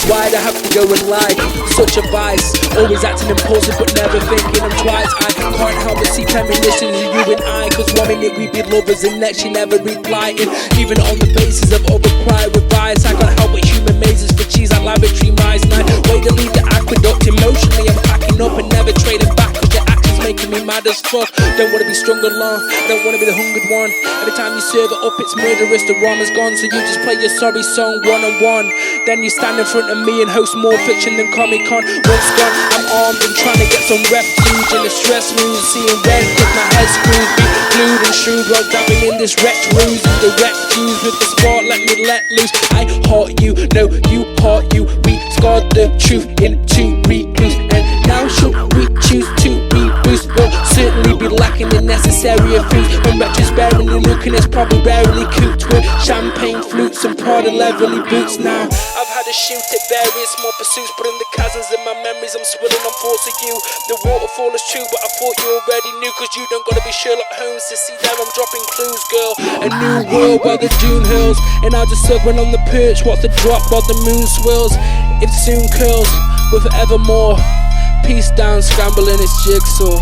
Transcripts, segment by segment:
Why'd I have to go and lie? Such a vice, always acting impulsive but never thinking them twice. I can't help but see premonitions of you and I, cause one minute we be lovers and next you never replying. Even on the basis of overcry with bias, I can't help but human mazes for cheese like laboratory mice. Now way to leave the aqueduct emotionally, I'm packing up and never trading back, cause your actions making me mad as fuck. Don't wanna be strung along, don't wanna be the hungered one. Every time you serve it up it's murderous, the rama's gone. So you just play your sorry song one on one, then you stand in front of me and host more fiction than Comic Con. Once gone, I'm armed and trying to get some refuge in the stress rooms, seeing red cause my head screws be glued and shrewd while dabbing in this wretch ruse. In the refuse with the sport, let me let loose. I heart you, no you heart you. We scarred the truth into recluse, and now should we choose to reboost, we'll certainly be lacking the necessary of foods. When wretches bearing the looking is probably rarely cooped with champagne flutes and Prada leathery boots. Now I've had a shoot at various more pursuits, but in the chasms in my memories I'm swilling on thoughts of you. The waterfall is true, but I thought you already knew, cause you don't gotta be Sherlock Holmes to see that I'm dropping clues, girl. A new world while the dune hurls, and I just circling on the perch. What's the drop while the moon swirls? It soon curls with evermore. Peace down, scrambling its jigsaw.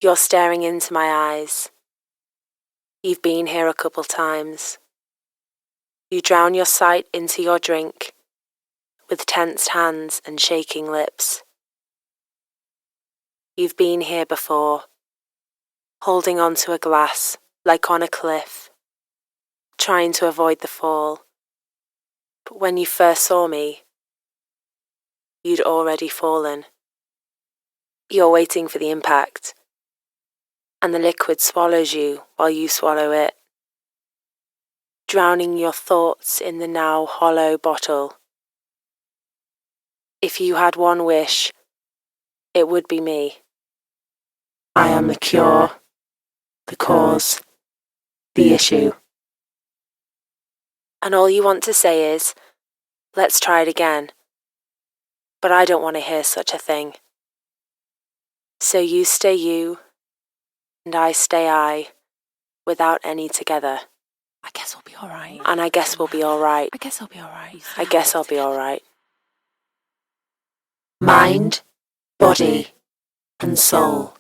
You're staring into my eyes. You've been here a couple times. You drown your sight into your drink with tensed hands and shaking lips. You've been here before, holding onto a glass like on a cliff, trying to avoid the fall. But when you first saw me, you'd already fallen. You're waiting for the impact, and the liquid swallows you while you swallow it, drowning your thoughts in the now hollow bottle. If you had one wish, it would be me. I am the cure, the cause, the issue. And all you want to say is, let's try it again. But I don't want to hear such a thing. So you stay you, and I stay I, without any together. I guess we'll be alright. And I guess we'll be alright. I guess I'll be alright. I guess I'll be alright. Mind, body, and soul.